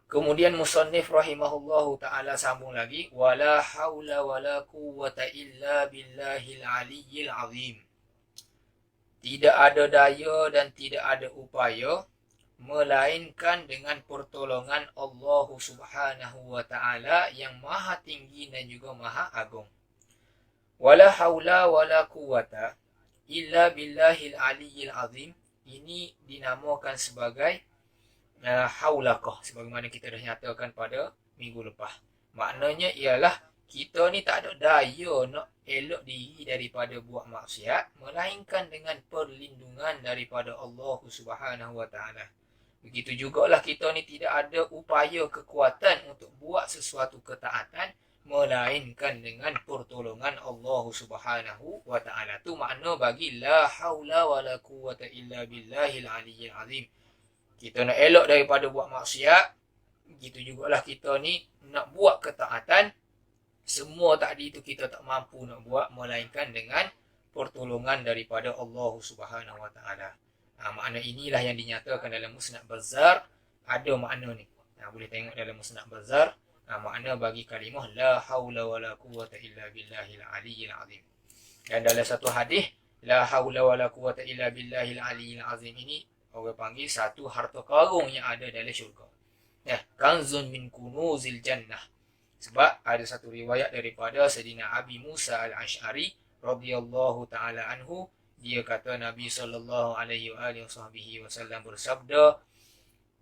Kemudian musannif rahimahullahu ta'ala sambung lagi, wala haula wala quwwata illa billahil aliyyil azim. Tidak ada daya dan tidak ada upaya melainkan dengan pertolongan Allah Subhanahu wa ta'ala yang maha tinggi dan juga maha agung. Wala haula wala quwwata illa billahil aliyyil azim. Ini dinamakan sebagai haulaqah, sebagaimana kita dah nyatakan pada minggu lepas. Maknanya ialah kita ni tak ada daya nak elok diri daripada buat maksiat melainkan dengan perlindungan daripada Allah Subhanahu wa ta'ala. Begitu jugalah kita ni tidak ada upaya kekuatan untuk buat sesuatu ketaatan melainkan dengan pertolongan Allah Subhanahu wa ta'ala. Tu makna bagi la haula wala quwwata illa billahil aliyyil azim. Kita nak elok daripada buat maksiat, begitu jugalah kita ni nak buat ketaatan, semua tadi itu kita tak mampu nak buat melainkan dengan pertolongan daripada Allah Subhanahu wa ta'ala. Makna inilah yang dinyatakan dalam Musnad Bazzar. Ada makna ni. Boleh tengok dalam Musnad Bazzar. Makna bagi kalimah la haula wala quwwata illa billahil aliyyil azim. Dan dalam satu hadis, la haula wala quwwata illa billahil aliyyil azim ini orang panggil satu harta karung yang ada dalam syurga. Kanzun min kunuzil jannah. Sebab ada satu riwayat daripada Sayyidina Abi Musa al-Ash'ari radhiyallahu ta'ala anhu, dia kata Nabi sallallahu alaihi wasallam bersabda,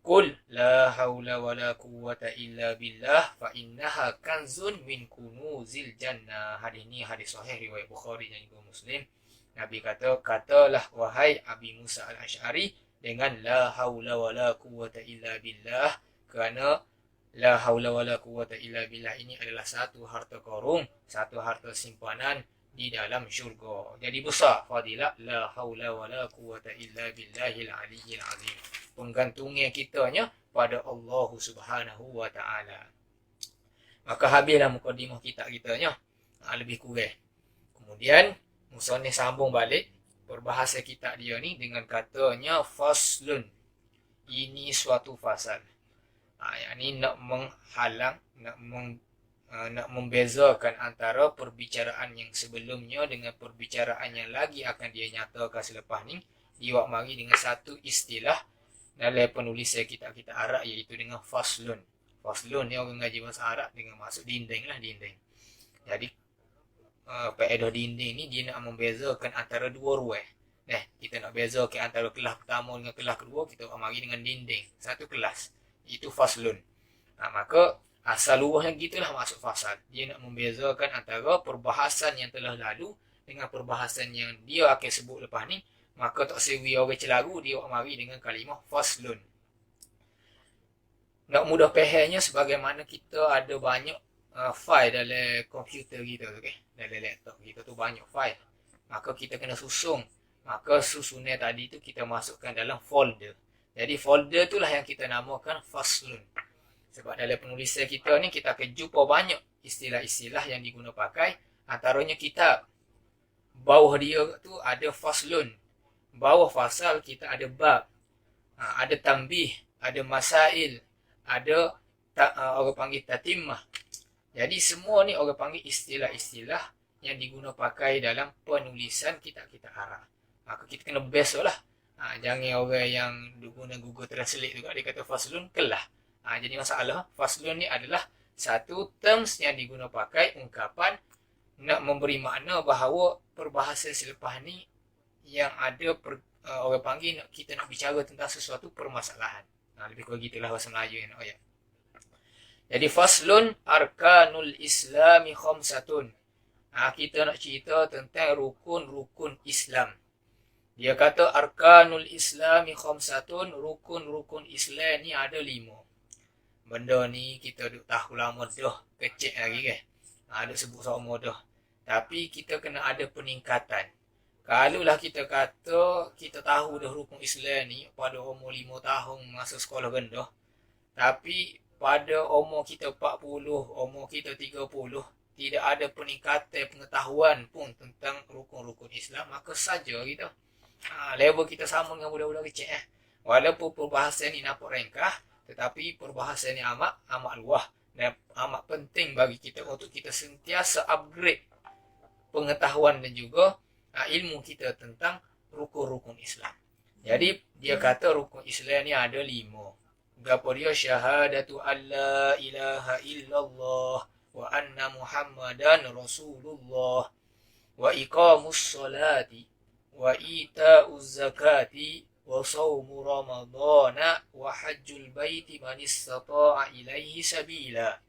"Qul la haula wala quwwata illa billah fa innaha kanzun min kunuzil jannah." Hadis ni hadis sahih riwayat Bukhari dan juga Muslim. Nabi kata, katalah wahai Abi Musa al-Ash'ari dengan la haula wala quwwata illa billah, kerana la haula wala quwwata illa billah ini adalah satu harta karung, satu harta simpanan di dalam syurga. Jadi besar fadilah la haula wala quwwata illa billahil aliyyil azim. Penggantungnya kitanya pada Allah Subhanahu wa ta'ala. Maka habislah mukadimah kitanya. Lebih kurang. Kemudian musannif sambung balik perbahasa kitab dia ni dengan katanya faslun. Ini suatu fasal. Yang ni nak menghalang, nak membezakan antara perbicaraan yang sebelumnya dengan perbicaraan yang lagi akan dia nyatakan selepas ni. Dia buat mari dengan satu istilah dalam penulis kitab-kitab Arab, iaitu dengan faslun. Faslun ni orang ngaji bahasa Arab dengan maksud dinding lah, dinding. Jadi faedah dinding ni dia nak membezakan antara dua ruang. Kita nak bezakan antara kelas pertama dengan kelas kedua, kita buat mari dengan dinding. Satu kelas. Itu faslun. Maka asal luahnya gitulah maksud fasal. Dia nak membezakan antara perbahasan yang telah lalu dengan perbahasan yang dia akan sebut lepas ni. Maka tak sewi orang celaru, dia buat mari dengan kalimah faslun. Nak mudah fahamnya, sebagaimana kita ada banyak file dalam komputer kita tu, okay? Dalam laptop kita tu banyak file. Maka kita kena susun. Maka susunan tadi tu kita masukkan dalam folder. Jadi folder tu lah yang kita namakan faslun. Sebab dalam penulisan kita ni kita akan jumpa banyak istilah-istilah yang diguna pakai. Antaranya kitab. Bawah dia tu ada faslun. Bawah fasal kita ada bab. Ada tambih, ada masail, ada orang panggil tatimah. Jadi semua ni orang panggil istilah-istilah yang diguna pakai dalam penulisan kitab-kitab Arab. Maka kita kena best lah. Jangan orang yang guna Google Translate juga dia kata faslun kelah. Jadi masalah faslun ni adalah satu terms yang diguna pakai ungkapan nak memberi makna bahawa perbahasan selepas ni yang ada orang panggil kita nak bicara tentang sesuatu permasalahan. Lebih kurang gitulah bahasa Melayu yang ayat. Jadi faslun arkanul islami khamsatun. Kita nak cerita tentang rukun-rukun Islam. Dia kata arkanul islami khamsatun, rukun-rukun Islam ni ada 5. Benda ni kita duk tahu lama dah, kecil lagi kan. Ada sebut sama dah. Tapi kita kena ada peningkatan. Kalaulah kita kata kita tahu dah rukun Islam ni pada umur 5 tahun masa sekolah rendah. Tapi pada umur kita 40, umur kita 30, tidak ada peningkatan pengetahuan pun tentang rukun-rukun Islam, maka saja kita. Level kita sama dengan budak-budak kecil. Walaupun perbahasan ni nampak ringkas, tetapi perbahasan ni amat luas dan amat penting bagi kita untuk kita sentiasa upgrade pengetahuan dan juga ilmu kita tentang rukun-rukun Islam. Jadi dia kata rukun Islam ni ada 5. Berapa dia? Syahadatu alla ilaha illallah wa anna Muhammadan Rasulullah wa iqamus salati wa ita'uz zakati wa sawmu ramadana wa hajjul baiti man istata'a ilaihi sabila.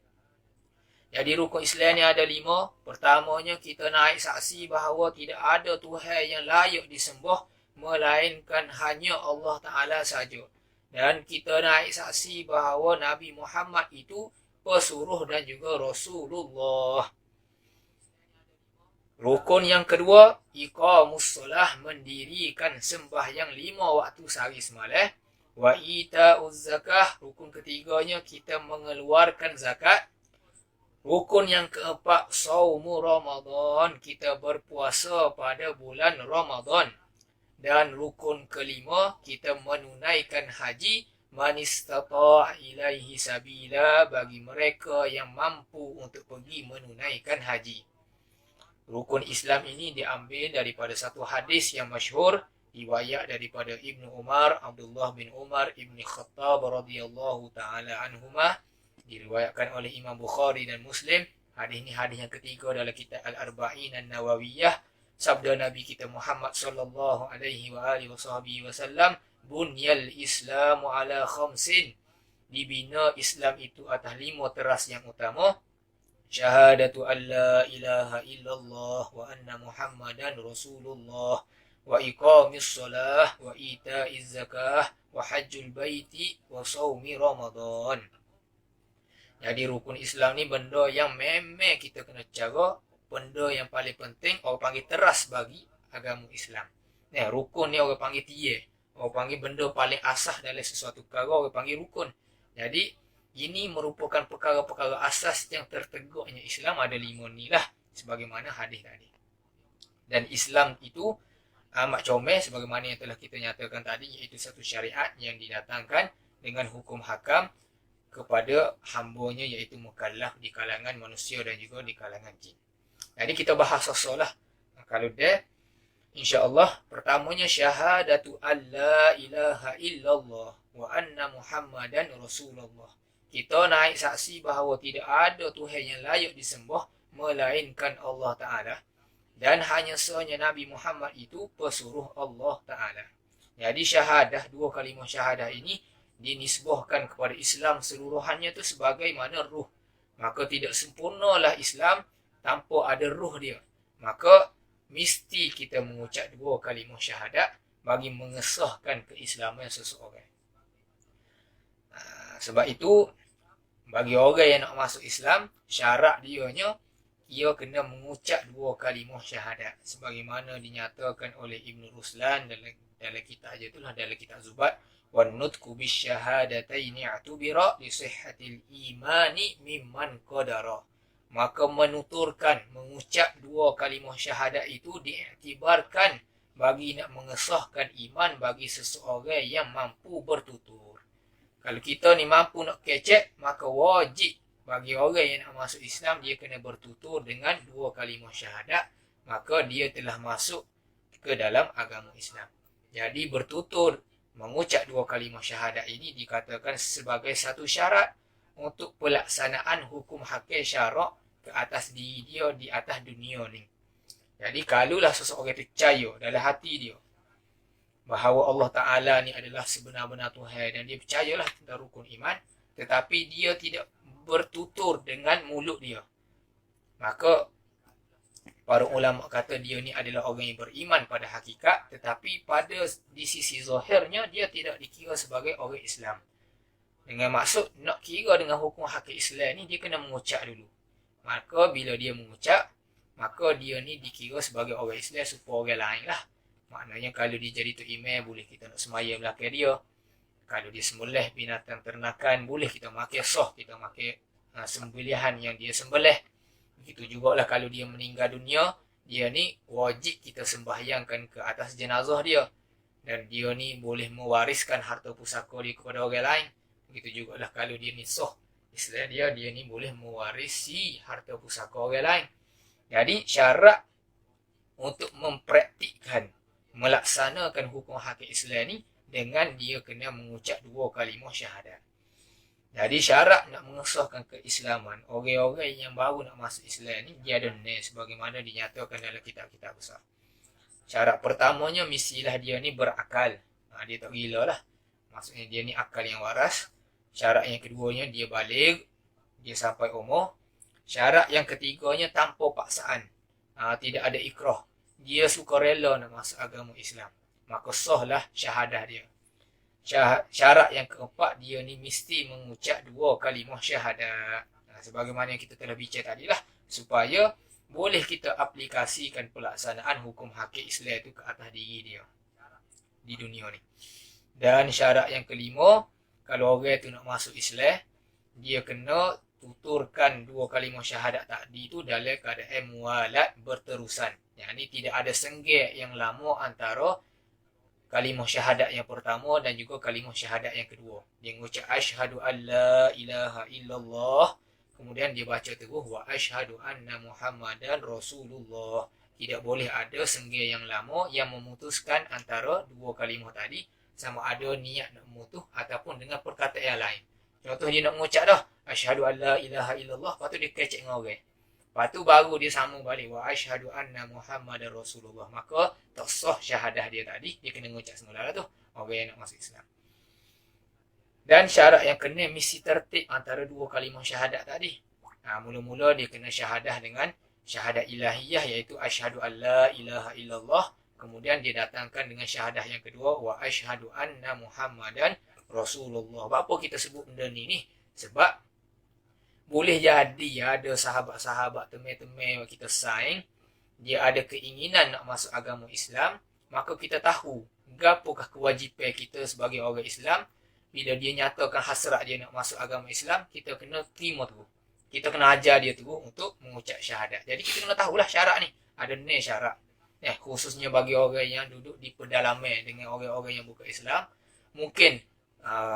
Jadi rukun Islam ni ada 5. Pertamanya kita naik saksi bahawa tidak ada Tuhan yang layak disembah melainkan hanya Allah Ta'ala saja. Dan kita naik saksi bahawa Nabi Muhammad itu pesuruh dan juga Rasulullah. Rukun yang kedua, iqamus solah, mendirikan sembahyang 5 waktu sehari semalam. Wa ita'uz zakah, rukun ketiganya kita mengeluarkan zakat. Rukun yang keempat, saumu Ramadan, kita berpuasa pada bulan Ramadan. Dan rukun kelima, kita menunaikan haji, man istata'a ilaihi sabila, bagi mereka yang mampu untuk pergi menunaikan haji. Rukun Islam ini diambil daripada satu hadis yang masyhur, riwayat daripada Ibnu Umar, Abdullah bin Umar Ibn Khattab radhiyallahu ta'ala anhumah, diriwayatkan oleh Imam Bukhari dan Muslim. Hadis ini hadis yang ketiga dalam kitab Al-Arba'in An-Nawawiyah. Sabda Nabi kita Muhammad sallallahu alaihi wa alihi wasallam, bunyal Islamu ala khamsin, dibina Islam itu atas 5 teras yang utama. Syahadatu an la ilaha illallah wa anna Muhammadan Rasulullah wa iqamis salah wa ita'iz zakah wa hajjul baiti wa sawmi Ramadan. Jadi rukun Islam ni benda yang memang kita kena jaga, benda yang paling penting, orang panggil teras bagi agama Islam. Rukun ni orang panggil tiye. Orang panggil benda paling asas dalam sesuatu perkara, orang panggil rukun. Jadi ini merupakan perkara-perkara asas yang tertegaknya Islam, ada 5 ni lah, sebagaimana hadis tadi. Dan Islam itu amat comel sebagaimana yang telah kita nyatakan tadi, iaitu satu syariat yang didatangkan dengan hukum hakam kepada hambanya, iaitu mukallaf di kalangan manusia dan juga di kalangan jin. Jadi kita bahas soal lah. Kalau dia, insya-Allah, pertamanya syahadatu alla ilaha illallah wa anna Muhammadan Rasulullah. Kita naik saksi bahawa tidak ada Tuhan yang layak disembah melainkan Allah Ta'ala. Dan hanya sahanya Nabi Muhammad itu pesuruh Allah Ta'ala. Jadi syahadah, 2 kalimah syahadah ini dinisbahkan kepada Islam seluruhannya itu sebagaimana ruh. Maka tidak sempurnalah Islam tanpa ada ruh dia. Maka mesti kita mengucap 2 kalimah syahadat bagi mengesahkan keislaman seseorang. Sebab itu Bagi orang yang nak masuk Islam, syarat dianya ia kena mengucap 2 kalimah syahadat sebagaimana dinyatakan oleh Ibn Ruslan dalam kitab aja itulah, dalam kitab Zubat, wan nutqu bisyahadataini atubira li sihhatil imani mimman qadara. Maka menuturkan, mengucap 2 kalimah syahadat itu diiktibarkan bagi nak mengesahkan iman bagi seseorang yang mampu bertutur. Kalau kita ni mampu nak kecek, maka wajib bagi orang yang nak masuk Islam, dia kena bertutur dengan 2 kalimah syahadat, maka dia telah masuk ke dalam agama Islam. Jadi bertutur, mengucap 2 kalimah syahadat ini dikatakan sebagai satu syarat untuk pelaksanaan hukum hakim syarak ke atas diri dia di atas dunia ni. Jadi kalaulah seseorang percaya dalam hati dia bahawa Allah Ta'ala ni adalah sebenar-benar Tuhan dan dia percayalah tentang rukun iman, tetapi dia tidak bertutur dengan mulut dia, maka para ulama kata dia ni adalah orang yang beriman pada hakikat, tetapi pada di sisi zahirnya dia tidak dikira sebagai orang Islam. Dengan maksud nak kira dengan hukum hakikat Islam ni, dia kena mengucap dulu. Maka bila dia mengucap, maka dia ni dikira sebagai orang Islam supaya orang lain lah. Maknanya kalau dia jadi tu imam, boleh kita nak semaya belakang dia. Kalau dia sembelih binatang ternakan, boleh kita makan sah, kita makan sembelihan yang dia sembelih. Begitu jugalah kalau dia meninggal dunia, dia ni wajib kita sembahyangkan ke atas jenazah dia. Dan dia ni boleh mewariskan harta pusaka dia kepada orang lain. Begitu jugalah kalau dia ni sah Islam dia ni boleh mewarisi harta pusaka orang lain. Jadi syarat untuk mempraktikkan, melaksanakan hukum hakim Islam ni, dengan dia kena mengucap 2 kalimah syahadat. Jadi syarat nak mengesahkan keislaman orang-orang yang baru nak masuk Islam ni, dia ada ni sebagaimana dinyatakan dalam kitab-kitab besar. Syarat pertamanya mestilah dia ni berakal. Dia tak gila lah. Maksudnya dia ni akal yang waras. Syarat yang keduanya dia baligh, dia sampai umur. Syarat yang ketiganya tanpa paksaan. Tidak ada ikrah. Dia sukarela nak masuk agama Islam, maka sahlah syahadah dia. Syarat yang keempat, dia ni mesti mengucap 2 kalimah syahadat. Sebagaimana yang kita telah bincang tadi lah, supaya boleh kita aplikasikan pelaksanaan hukum hakim Islam itu ke atas diri dia di dunia ni. Dan syarat yang kelima, kalau orang tu nak masuk Islam, dia kena tuturkan 2 kalimah syahadat tadi itu dalam keadaan mualat berterusan. Yang ni tidak ada senggih yang lama antara kalimah syahadat yang pertama dan juga kalimah syahadat yang kedua. Dia mengucap asyhadu an la ilaha illallah, kemudian dia baca terus wa asyhadu anna Muhammadan Rasulullah. Tidak boleh ada senggih yang lama yang memutuskan antara 2 kalimah tadi, sama ada niat nak memutus ataupun dengan perkataan yang lain. Contoh dia nak mengucap dah asyhadu an la ilaha illallah, lepas tu dia kecek dengan orang. Lepas tu baru dia sambung balik wa asyhadu anna Muhammadar Rasulullah. Maka tak sah syahadah dia tadi, dia kena mengucap semula lah tu, orang yang nak masuk Islam. Dan syarat yang kena mesti tertib antara 2 kalimah syahadat tadi. Mula-mula dia kena syahadah dengan syahadat ilahiyah, iaitu asyhadu an la ilaha illallah. Kemudian dia datangkan dengan syahadah yang kedua wa asyhadu anna Muhammadan Rasulullah. Apa kita sebut benda ni? Sebab boleh jadi ada sahabat-sahabat teman-teman yang kita sayang, dia ada keinginan nak masuk agama Islam, maka kita tahu apakah kewajipan kita sebagai orang Islam. Bila dia nyatakan hasrat dia nak masuk agama Islam, kita kena terima tu. Kita kena ajar dia tu untuk mengucap syahadat. Jadi kita kena tahulah syarat ni. Ada ni syarat. Khususnya bagi orang yang duduk di pedalaman dengan orang-orang yang bukan Islam. Mungkin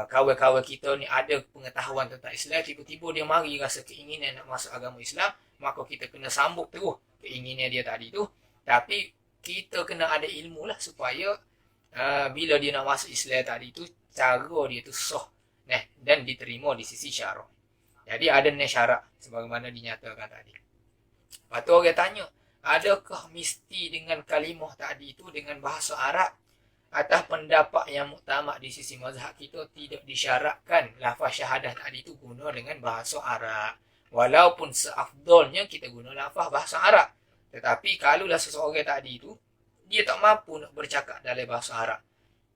kawan-kawan kita ni ada pengetahuan tentang Islam, tiba-tiba dia mari rasa keinginan nak masuk agama Islam, maka kita kena sambut terus keinginan dia tadi tu. Tapi kita kena ada ilmu lah supaya bila dia nak masuk Islam tadi tu, cara dia tu sah dan diterima di sisi syarak. Jadi ada ni syarat sebagaimana dinyatakan tadi. Lepas tu orang tanya, adakah mesti dengan kalimah tadi tu dengan bahasa Arab? Atas pendapat yang muktamad di sisi mazhab kita, tidak disyaratkan lafaz syahadah tadi tu guna dengan bahasa Arab. Walaupun seafdolnya kita guna lafaz bahasa Arab. Tetapi kalaulah seseorang tadi tu dia tak mampu nak bercakap dalam bahasa Arab.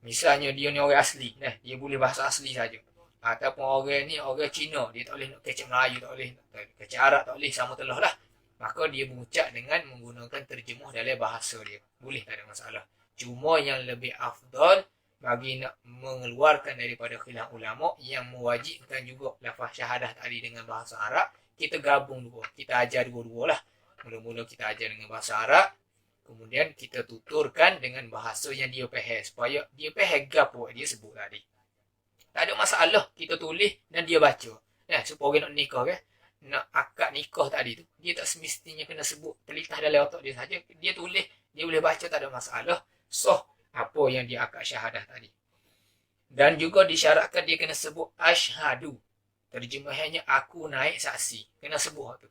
Misalnya dia ni orang asli, dia boleh bahasa asli saja. Ataupun orang ni orang Cina, dia tak boleh nak kecek Melayu, tak boleh nak kecek Arab, tak boleh, sama telah lah. Maka dia mengucap dengan menggunakan terjemuh dalam bahasa dia. Boleh, tak ada masalah. Cuma yang lebih afdal bagi nak mengeluarkan daripada khilaf ulama yang mewajibkan juga lafaz syahadah tadi dengan bahasa Arab, kita gabung dua. Kita ajar dua-dua lah. Mula-mula kita ajar dengan bahasa Arab, kemudian kita tuturkan dengan bahasa yang dia faham supaya dia faham gapo dia sebut tadi. Tak ada masalah kita tulis dan dia baca. Ya, supaya orang nak nikah kan, nak akad nikah tadi tu, dia tak semestinya kena sebut terlintas dalam otak dia saja. Dia tulis, dia boleh baca, tak ada masalah. Apa yang dia akad syahadah tadi. Dan juga disyaratkan dia kena sebut asyhadu. Terjemahannya aku naik saksi. Kena sebut tu.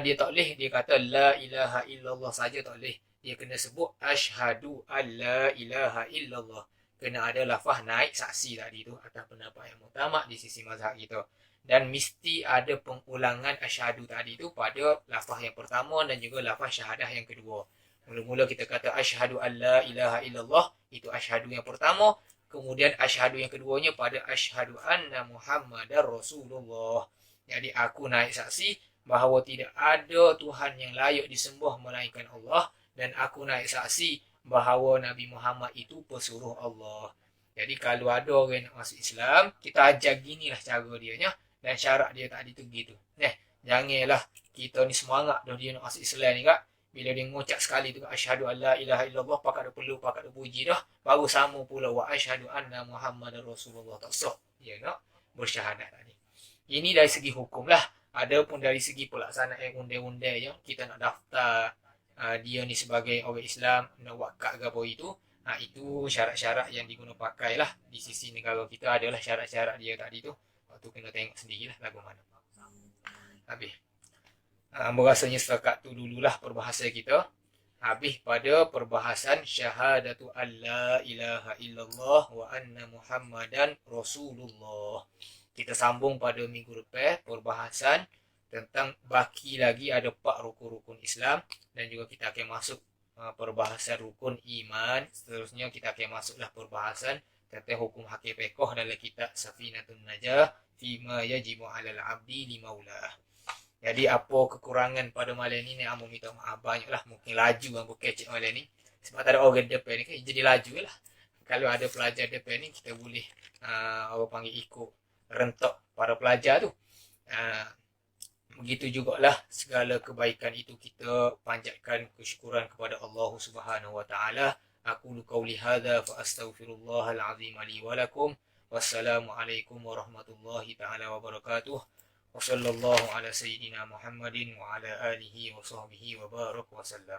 Dia tak boleh, dia kata la ilaha illallah saja tak boleh. Dia kena sebut asyhadu alla ilaha illallah. Kena ada lafaz naik saksi tadi tu atas pendapat yang mutamak di sisi mazhab kita. Dan mesti ada pengulangan asyhadu tadi tu pada lafaz yang pertama dan juga lafaz syahadah yang kedua. Mula-mula kita kata asyhadu alla ilaha illallah, itu asyhadu yang pertama. Kemudian asyhadu yang keduanya pada asyhadu anna Muhammadar Rasulullah. Jadi aku naik saksi bahawa tidak ada Tuhan yang layak disembah melainkan Allah, dan aku naik saksi bahawa Nabi Muhammad itu pesuruh Allah. Jadi kalau ada orang nak masuk Islam, kita ajar ginilah cara dia nya, dan syarat dia tadi tu gitu. Janganlah kita ni semangat dah dia nak masuk Islam ni kak. Bila dia mengucap sekali tu asyhadu alla ilaha illallah, pakat ada perlu, pakat ada puji dah, baru sama pula wa asyhadu anna Muhammadar Rasulullah. Tak sah dia nak bersyahadat tadi. Ini dari segi hukum lah. Adapun dari segi pelaksanaan undang-undang yang kita nak daftar dia ni sebagai orang Islam, nak wakaf ke apa itu, itu syarat-syarat yang diguna pakai lah di sisi negara kita adalah syarat-syarat dia tadi tu. Waktu kena tengok sendirilah lagu mana. Habis. Berasanya setakat tu dululah perbahasan kita. Habis pada perbahasan syahadatu alla ilaha illallah wa anna Muhammadan Rasulullah. Kita sambung pada minggu depan perbahasan tentang baki lagi ada 4 rukun-rukun Islam, dan juga kita akan masuk perbahasan rukun iman. Seterusnya kita akan masuklah perbahasan tentang hukum hakim fiqh dalam kitab Safinatun Najah fima yajibu 'alal 'abdi li maulah. Jadi apa kekurangan pada malam ni Amo minta maaf banyak lah. Mungkin laju Amo kecek malam ni. Sebab tak ada orang depan ni kan jadi laju lah. Kalau ada pelajar depan ni kita boleh orang panggil ikut rentak para pelajar tu. Begitu jugalah segala kebaikan itu kita panjatkan kesyukuran kepada Allah Subhanahu wa taala. Aqulu qauli hadza fa astaghfirullahal azim li wa lakum. Wassalamualaikum warahmatullahi taala wabarakatuh. Wa sallallahu ala sayyidina Muhammadin wa ala alihi wa sahbihi wa barak wa sallam.